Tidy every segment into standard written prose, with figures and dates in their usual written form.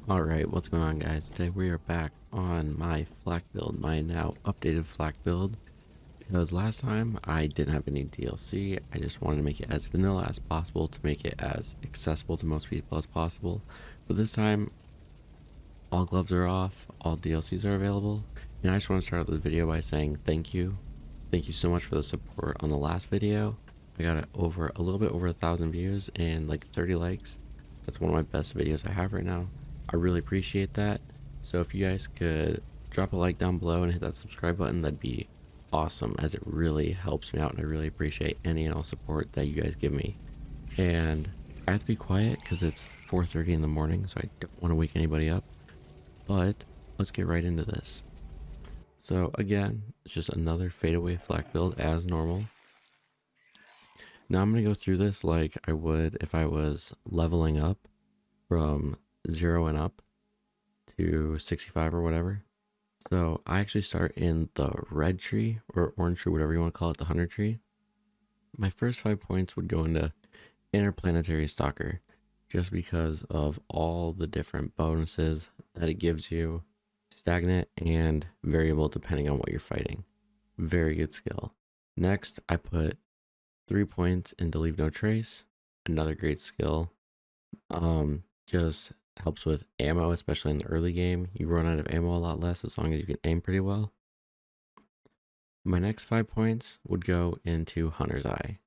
Alright, what's going on, guys? Today we are back on my flak build, my now updated flak build, because last time I didn't have any DLC. I just wanted to make it as vanilla as possible to make it as accessible to most people as possible. But this time, all gloves are off, all DLCs are available, and I just want to start out the video by saying thank you. Thank you so much for the support on the last video. I got a little bit over 1,000 views and like 30 likes. That's one of my best videos I have right now. I really appreciate that. So if you guys could drop a like down below and hit that subscribe button, that'd be awesome, as it really helps me out, and I really appreciate any and all support that you guys give me. And I have to be quiet because it's 4:30 in the morning, so I don't want to wake anybody up. But let's get right into this. So again, it's just another fadeaway flak build as normal. Now I'm going to go through this like I would if I was leveling up from 0 and up to 65 or whatever. So I actually start in the red tree or orange tree, whatever you want to call it, the 100 tree. My first 5 points would go into interplanetary stalker, just because of all the different bonuses that it gives you, stagnant and variable depending on what you're fighting. Very good skill. Next, I put 3 points into leave no trace, another great skill. Just helps with ammo, especially in the early game. You run out of ammo a lot less as long as you can aim pretty well. My next 5 points would go into Hunter's Eye.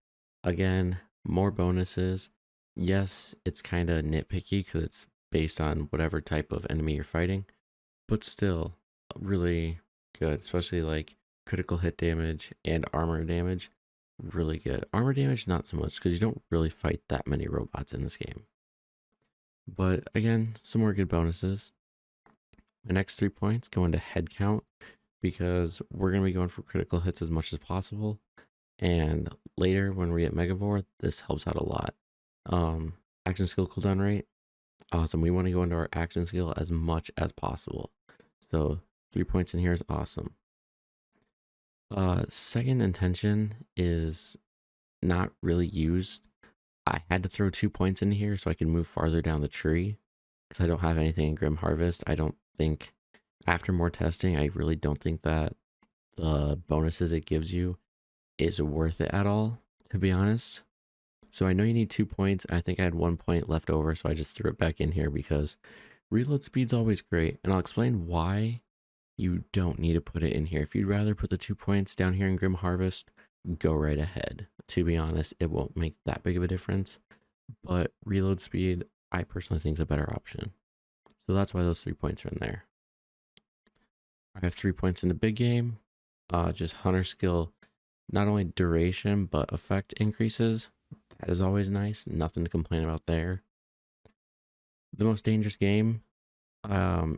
Again, more bonuses. Yes, it's kind of nitpicky because it's based on whatever type of enemy you're fighting, but still really good, especially like critical hit damage and armor damage. Really good. Armor damage, not so much, because you don't really fight that many robots in this game. But again, some more good bonuses. My next 3 points go into head count, because we're going to be going for critical hits as much as possible. And later when we get Megavore, this helps out a lot. Action skill cooldown rate. Awesome. We want to go into our action skill as much as possible. So 3 points in here is awesome. Second intention is not really used. I had to throw 2 points in here so I can move farther down the tree, because I don't have anything in Grim Harvest. I don't think, after more testing, I really don't think that the bonuses it gives you is worth it at all, to be honest. So I know you need 2 points. I think I had 1 point left over, so I just threw it back in here because reload speed's always great. And I'll explain why you don't need to put it in here. If you'd rather put the 2 points down here in Grim Harvest, go right ahead. To be honest, it won't make that big of a difference, but reload speed, I personally think, is a better option. So that's why those 3 points are in there. I have 3 points in the big game. Just hunter skill, not only duration, but effect increases. That is always nice. Nothing to complain about there. The most dangerous game,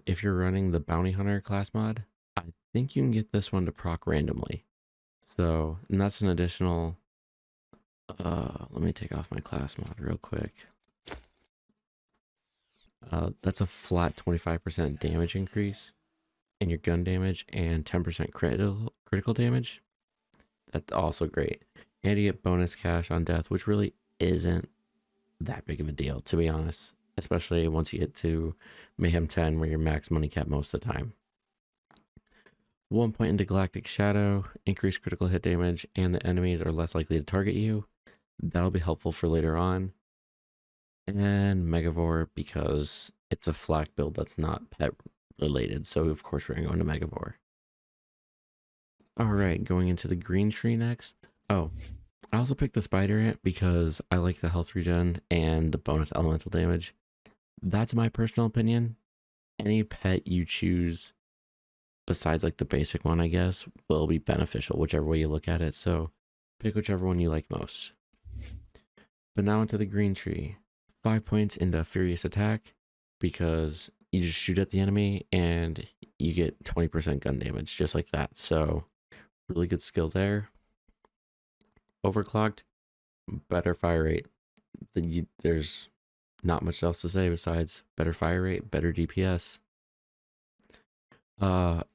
if you're running the bounty hunter class mod, I think you can get this one to proc randomly. So, and that's an additional, let me take off my class mod real quick. That's a flat 25% damage increase in your gun damage and 10% critical damage. That's also great. And you get bonus cash on death, which really isn't that big of a deal, to be honest, especially once you get to Mayhem 10, where you're max money cap most of the time. 1 point into Galactic Shadow, increased critical hit damage, and the enemies are less likely to target you. That'll be helpful for later on. And Megavore, because it's a flak build that's not pet related, so of course we're going to go into Megavore. Alright, going into the green tree next. Oh, I also picked the spider ant because I like the health regen and the bonus elemental damage. That's my personal opinion. Any pet you choose besides like the basic one, I guess, will be beneficial whichever way you look at it. So pick whichever one you like most. But now into the green tree. 5 points into Furious Attack, because you just shoot at the enemy and you get 20% gun damage just like that. So really good skill there. Overclocked, better fire rate. There's not much else to say besides better fire rate, better DPS.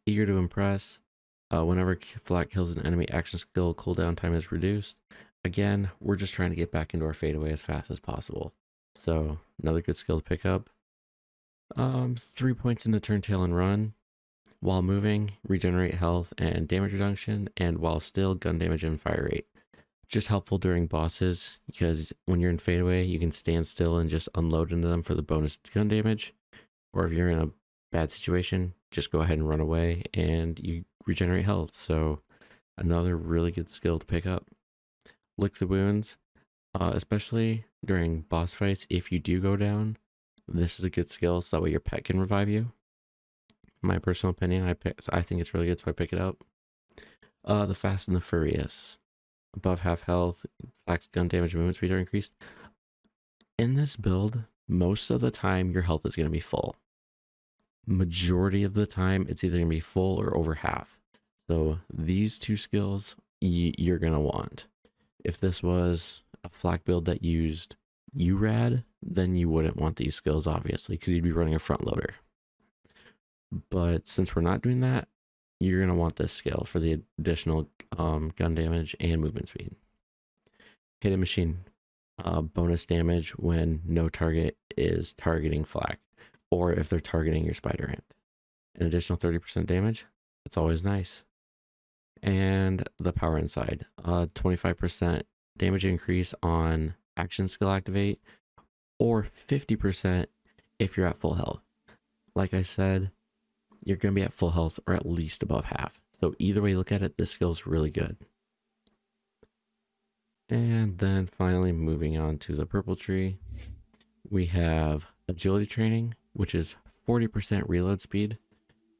Eager to impress. Whenever flak kills an enemy, action skill cooldown time is reduced. Again, we're just trying to get back into our fadeaway as fast as possible. So another good skill to pick up. 3 points into turn, tail, and run. While moving, regenerate health and damage reduction, and while still, gun damage and fire rate. Just helpful during bosses, because when you're in fadeaway, you can stand still and just unload into them for the bonus gun damage. Or if you're in a bad situation, just go ahead and run away and you regenerate health. So another really good skill to pick up. Lick the wounds, especially during boss fights. If you do go down, this is a good skill, so that way your pet can revive you. My personal opinion, I think it's really good, so I pick it up. The Fast and the Furious. Above half health, flax gun damage, movement speed are increased. In this build, most of the time your health is going to be full. Majority of the time, it's either going to be full or over half. So these two skills you're going to want. If this was a flak build that used URAD, then you wouldn't want these skills, obviously, because you'd be running a front loader. But since we're not doing that, you're going to want this skill for the additional gun damage and movement speed. Hidden Machine, bonus damage when no target is targeting flak, or if they're targeting your spider ant. An additional 30% damage, that's always nice. And the Power Inside, 25% damage increase on action skill activate, or 50% if you're at full health. Like I said, you're going to be at full health or at least above half. So either way you look at it, this skill is really good. And then finally, moving on to the purple tree, we have agility training, which is 40% reload speed.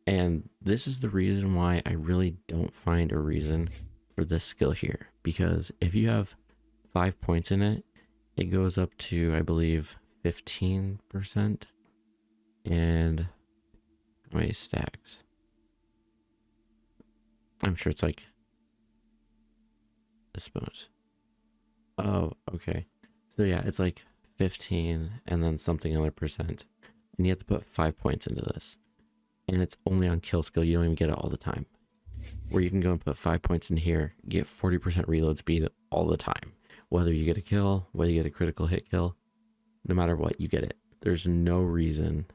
And this is the reason why I really don't find a reason for this skill here. Because if you have 5 points in it, it goes up to, I believe, 15%. And how many stacks? I'm sure it's like this bonus. Oh, okay. So yeah, it's like 15 and then something other percent. And you have to put 5 points into this. And it's only on kill skill. You don't even get it all the time. Where you can go and put 5 points in here, get 40% reload speed all the time. Whether you get a kill, whether you get a critical hit kill, no matter what, you get it. There's no reason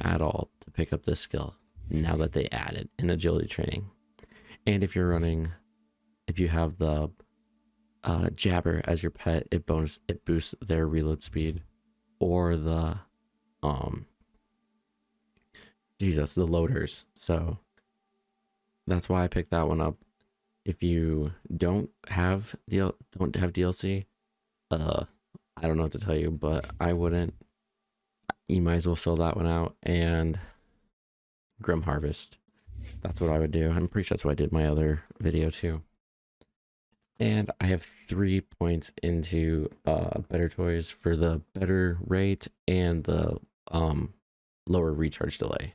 at all to pick up this skill now that they added in agility training. And if you're running, if you have the Jabber as your pet, it boosts their reload speed, or the the loaders. So that's why I picked that one up. If you don't have DLC, I don't know what to tell you, but I wouldn't. You might as well fill that one out. And Grim Harvest, that's what I would do. I'm pretty sure that's what I did in my other video too. And I have 3 points into better toys for the better rate and the lower recharge delay.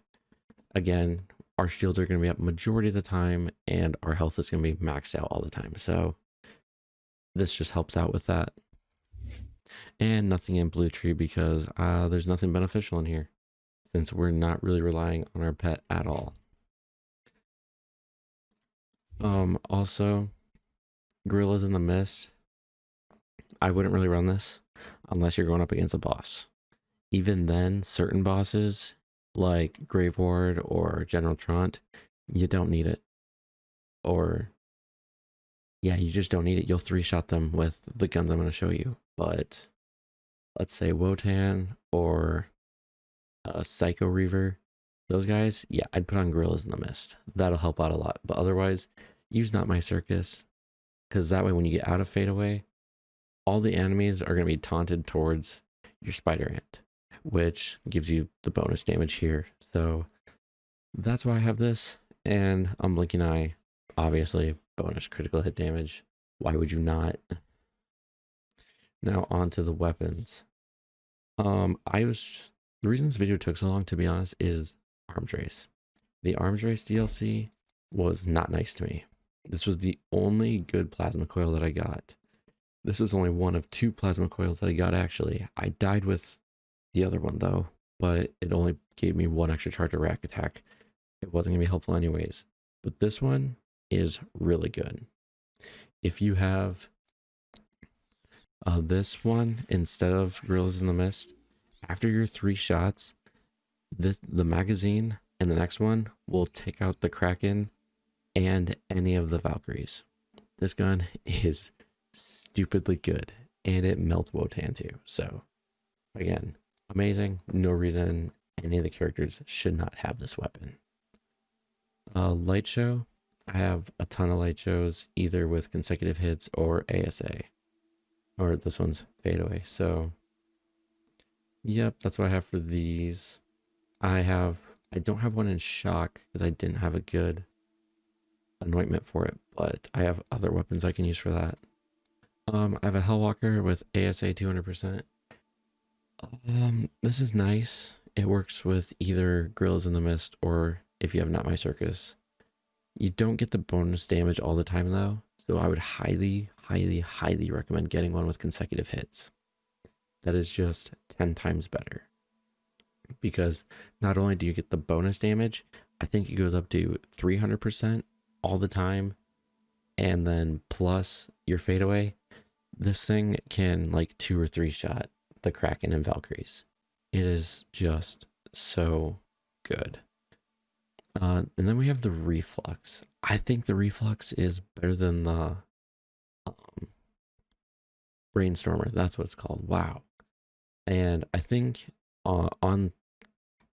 Again, our shields are going to be up majority of the time, and our health is going to be maxed out all the time. So this just helps out with that. And nothing in Blue Tree, because there's nothing beneficial in here, since we're not really relying on our pet at all. Also, Gorillas in the Mist, I wouldn't really run this unless you're going up against a boss. Even then, certain bosses like Grave Ward or General Trant, you don't need it. Or yeah, you just don't need it. You'll 3-shot them with the guns I'm going to show you. But let's say Wotan or Psycho Reaver, those guys, yeah, I'd put on Gorillas in the Mist. That'll help out a lot. But otherwise, use Not My Circus, because that way when you get out of fadeaway, all the enemies are going to be taunted towards your spider ant, which gives you the bonus damage here. So that's why I have this. And Unblinking Eye, obviously, bonus critical hit damage. Why would you not? Now on to the weapons. The reason this video took so long, to be honest, is Arms Race. The Arms Race DLC was not nice to me. This was the only good plasma coil that I got. This was only one of 2 plasma coils that I got, actually. I died with the other one though, but it only gave me 1 extra charge of rack attack. It wasn't gonna be helpful anyways. But this one is really good. If you have this one instead of Gorillas in the Mist, After your 3 shots, the magazine and the next one will take out the Kraken and any of the Valkyries. This gun is stupidly good, and it melts Wotan too. So again, amazing. No reason any of the characters should not have this weapon. Light show. I have a ton of light shows, either with consecutive hits or ASA, or this one's fade away. So yep, that's what I have for these. I don't have one in shock because I didn't have a good anointment for it, but I have other weapons I can use for that. I have a Hellwalker with ASA 200%. This is nice. It works with either Gorillas in the Mist or if you have Not My Circus. You don't get the bonus damage all the time though, so I would highly, highly, highly recommend getting one with consecutive hits. That is just 10 times better. Because not only do you get the bonus damage, I think it goes up to 300% all the time, and then plus your fade away. This thing can like 2 or 3 shot the Kraken and Valkyries. It is just so good. And then we have the Reflux. I think the Reflux is better than the Brainstormer. That's what it's called. Wow. And I think on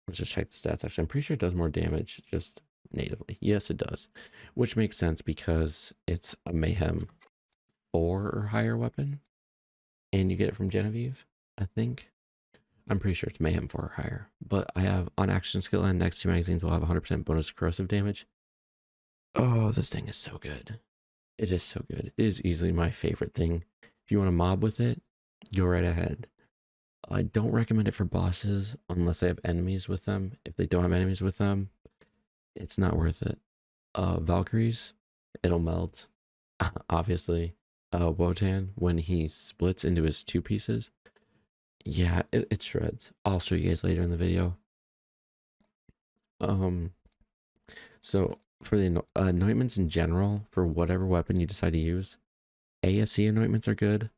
let's just check the stats. Actually, I'm pretty sure it does more damage just natively. Yes, it does, which makes sense because it's a Mayhem 4 or higher weapon, and you get it from Genevieve. I think I'm pretty sure it's Mayhem 4 or higher. But I have on action skill and next 2 magazines will have 100% bonus corrosive damage. Oh, this thing is so good. It is so good. It is easily my favorite thing. If you want to mob with it, go right ahead. I don't recommend it for bosses unless they have enemies with them. If they don't have enemies with them, it's not worth it. Valkyries, it'll melt. Obviously. Wotan, when he splits into his 2 pieces, yeah, it shreds. I'll show you guys later in the video. So for the anointments in general, for whatever weapon you decide to use, ASE anointments are good.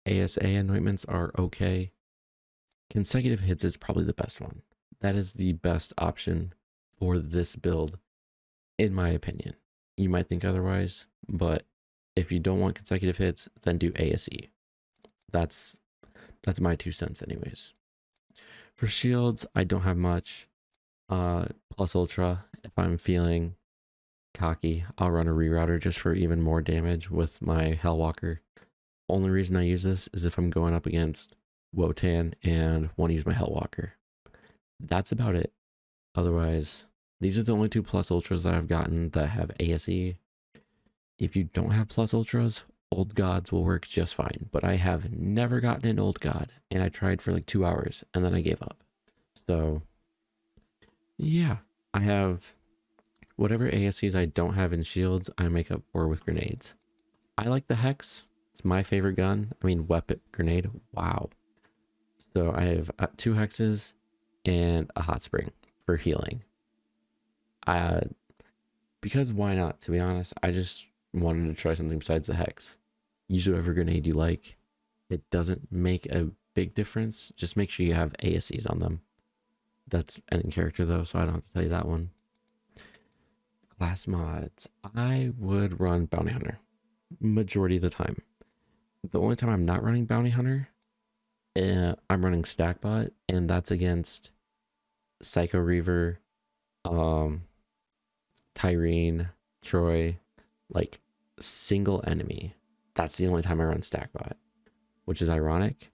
ASA anointments are okay. Consecutive hits is probably the best one. That is the best option for this build, in my opinion. You might think otherwise, but if you don't want consecutive hits, then do ASE. That's my 2 cents anyways. For shields, I don't have much. Plus Ultra, if I'm feeling cocky, I'll run a rerouter just for even more damage with my Hellwalker. Only reason I use this is if I'm going up against Wotan and want to use my Hellwalker. That's about it. Otherwise, these are the only 2 plus ultras that I've gotten that have ASE. If you don't have plus ultras, old gods will work just fine, but I have never gotten an old god, and I tried for like 2 hours and then I gave up. So yeah, I have whatever ASCs I don't have in shields, I make up for with grenades. I like the Hex. It's my favorite gun. I mean, weapon grenade. Wow. So I have 2 hexes and a hot spring for healing. Because why not? To be honest, I just wanted to try something besides the hex. Use whatever grenade you like. It doesn't make a big difference. Just make sure you have ASCs on them. That's ending character though, so I don't have to tell you that one. Class mods. I would run Bounty Hunter majority of the time. The only time I'm not running Bounty Hunter, I'm running Stackbot, and that's against Psycho Reaver, Tyrene, Troy, like single enemy. That's the only time I run Stackbot, which is ironic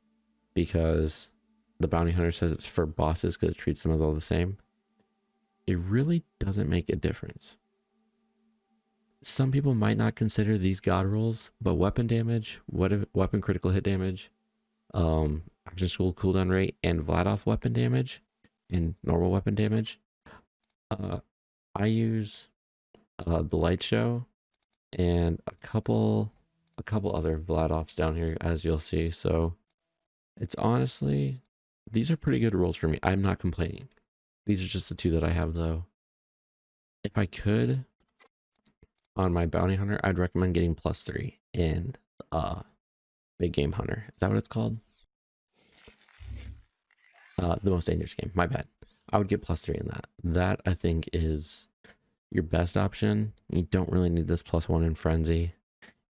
because the Bounty Hunter says it's for bosses because it treats them as all the same. It really doesn't make a difference. Some people might not consider these god rolls, but weapon damage, weapon critical hit damage, action school cooldown rate, and Vladoff weapon damage and normal weapon damage. I use the light show and a couple other Vladoffs down here, as you'll see. So it's honestly, these are pretty good rolls for me. I'm not complaining. These are just the 2 that I have though. If I could, on my Bounty Hunter, I'd recommend getting +3 in Big Game Hunter. Is that what it's called? The most dangerous game. My bad. I would get +3 in that. That I think is your best option. You don't really need this +1 in Frenzy.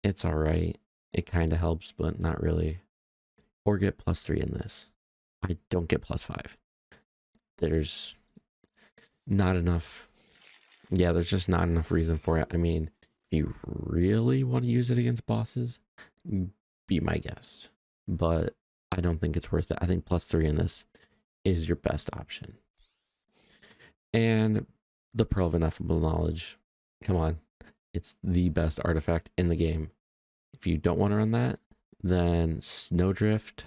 It's all right. It kind of helps, but not really. Or get +3 in this. I don't get +5. There's not enough. Yeah, there's just not enough reason for it. I mean, if you really want to use it against bosses, be my guest. But I don't think it's worth it. I think +3 in this is your best option. And the Pearl of Ineffable Knowledge. Come on. It's the best artifact in the game. If you don't want to run that, then Snowdrift,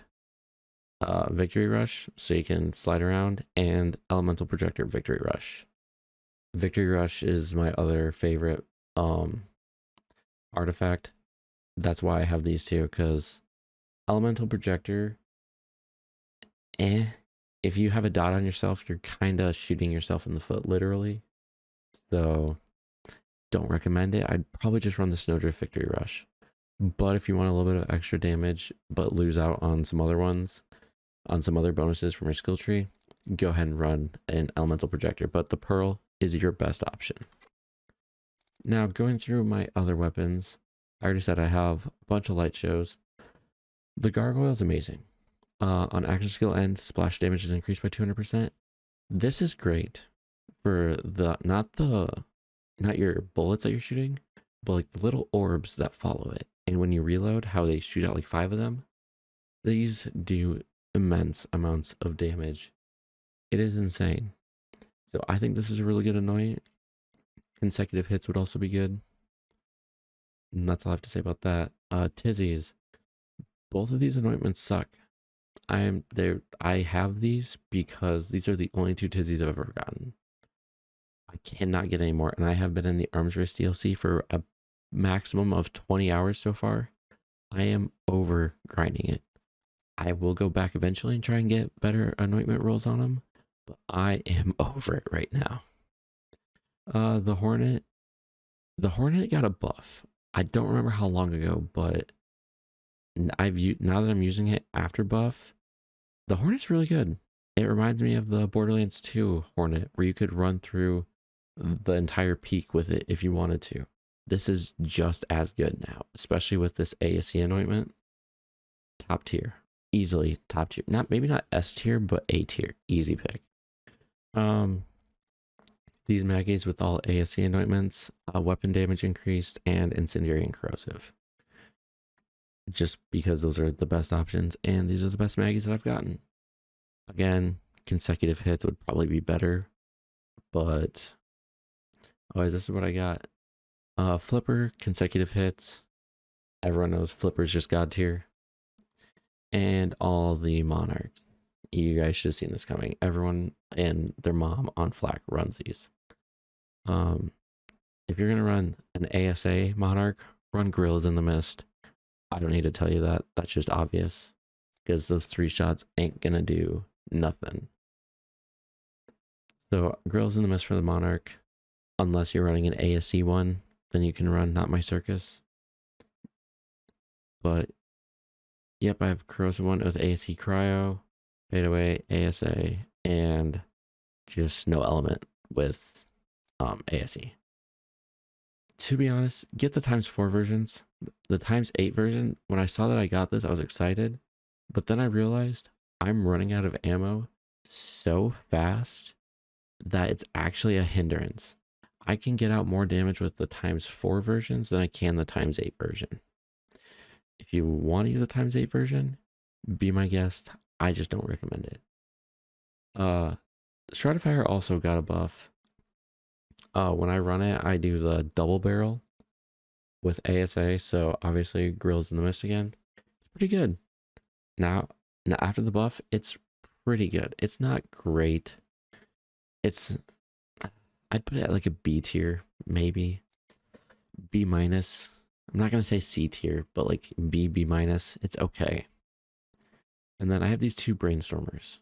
Victory Rush, so you can slide around, and Elemental Projector, Victory Rush. Victory Rush is my other favorite artifact. That's why I have these two, because Elemental Projector, if you have a dot on yourself, you're kind of shooting yourself in the foot, literally. So don't recommend it. I'd probably just run the Snowdrift Victory Rush. But if you want a little bit of extra damage, but lose out on some other ones, on some other bonuses from your skill tree, go ahead and run an Elemental Projector. But the Pearl is your best option. Now, going through my other weapons, I already said I have a bunch of light shows. The Gargoyle is amazing. On action skill end, splash damage is increased by 200%. This is great for the not your bullets that you're shooting, but like the little orbs that follow it. And when you reload, how they shoot out like 5 of them, these do immense amounts of damage. It is insane. So I think this is a really good anoint. Consecutive hits would also be good. And that's all I have to say about that. Tizzies. Both of these anointments suck. I have these because these are the only 2 Tizzies I've ever gotten. I cannot get any more, and I have been in the Arms Race DLC for a maximum of 20 hours so far. I am over grinding it. I will go back eventually and try and get better anointment rolls on them, but I am over it right now. The Hornet got a buff. I don't remember how long ago, but now that I'm using it after buff, the Hornet's really good. It reminds me of the Borderlands 2 Hornet, where you could run through the entire peak with it if you wanted to. This is just as good now, especially with this ASE anointment. Top tier. Easily top tier. Maybe not S tier, but A tier. Easy pick. These Maggies with all ASE anointments, weapon damage increased, and incendiary and corrosive. Just because those are the best options, and these are the best Maggies that I've gotten. Again, consecutive hits would probably be better, but this is what I got. Flipper, consecutive hits. Everyone knows Flipper's just god tier. And all the Monarchs. You guys should have seen this coming. Everyone and their mom on Flak runs these. If you're gonna run an ASA Monarch, run Gorillas in the Mist. I don't need to tell you that. That's just obvious. Because those 3 shots ain't gonna do nothing. So Gorillas in the Mist for the Monarch. Unless you're running an ASC one, then you can run Not My Circus. But yep, I have Corrosive one with ASC Cryo, Fade Away, ASA, and just no element with ASE. To be honest, get the ×4 versions. The ×8 version, when I saw that I got this, I was excited. But then I realized I'm running out of ammo so fast that it's actually a hindrance. I can get out more damage with the ×4 versions than I can the ×8 version. If you want to use the ×8 version, be my guest. I just don't recommend it. Stratifier also got a buff. When I run it, I do the double barrel with ASA, so obviously Grills in the Mist again. It's pretty good. Now after the buff, it's pretty good. It's not great. I'd put it at like a B tier, maybe. B minus. I'm not going to say C tier, but like B minus. It's okay. And then I have these 2 Brainstormers.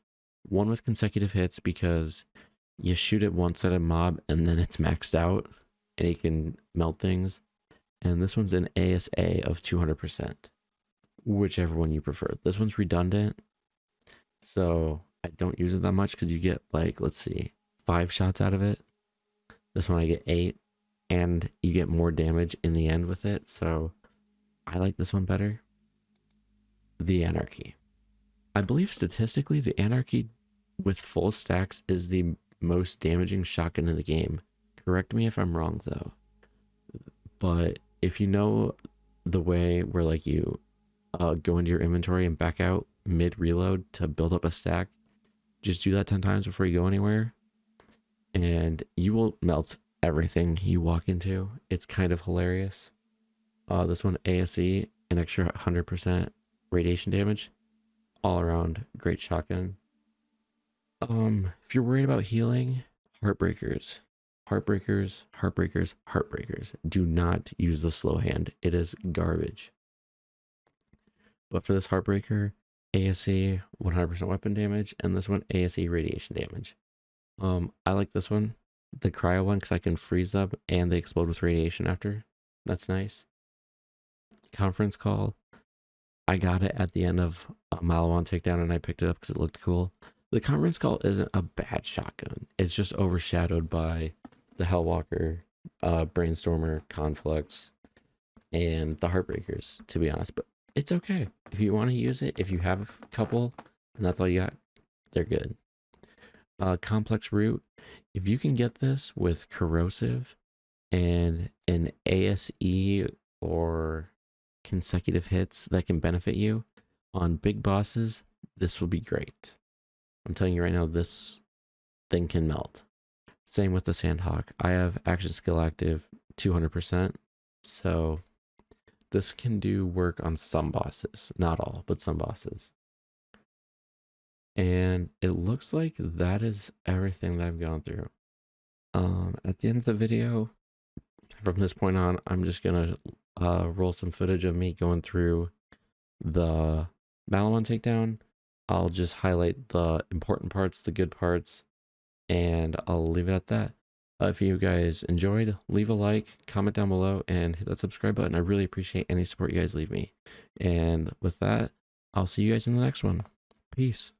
One with consecutive hits because you shoot it once at a mob and then it's maxed out and you can melt things. And this one's an ASA of 200%. Whichever one you prefer. This one's redundant. So I don't use it that much because you get like, let's see, 5 shots out of it. This one I get 8, and you get more damage in the end with it. So I like this one better. The Anarchy. I believe statistically the Anarchy with full stacks is the most damaging shotgun in the game. Correct me if I'm wrong though. But if you know the way where like you go into your inventory and back out mid reload to build up a stack, just do that 10 times before you go anywhere, and you will melt everything you walk into. It's kind of hilarious. This one, ASE, an extra 100% radiation damage. All around great shotgun. If you're worried about healing, Heartbreakers. Heartbreakers, Heartbreakers, Heartbreakers. Do not use the slow hand. It is garbage. But for this Heartbreaker, ASE 100% weapon damage, and this one ASE radiation damage. I like this one, the cryo one, because I can freeze them and they explode with radiation after. That's nice. Conference Call. I got it at the end of Malawan Takedown and I picked it up because it looked cool. The Conference Call isn't a bad shotgun. It's just overshadowed by the Hellwalker, Brainstormer, Conflux, and the Heartbreakers, to be honest. But it's okay. If you want to use it, if you have a couple and that's all you got, they're good. Complex Root. If you can get this with Corrosive and an ASE or consecutive hits that can benefit you on big bosses, this will be great. I'm telling you right now, this thing can melt. Same with the Sandhawk. I have action skill active 200%, so this can do work on some bosses. Not all, but some bosses. And it looks like that is everything that I've gone through. At the end of the video, from this point on, I'm just gonna roll some footage of me going through the Malawan Takedown. I'll just highlight the important parts, the good parts, and I'll leave it at that. If you guys enjoyed, leave a like, comment down below, and hit that subscribe button. I really appreciate any support you guys leave me. And with that, I'll see you guys in the next one. Peace.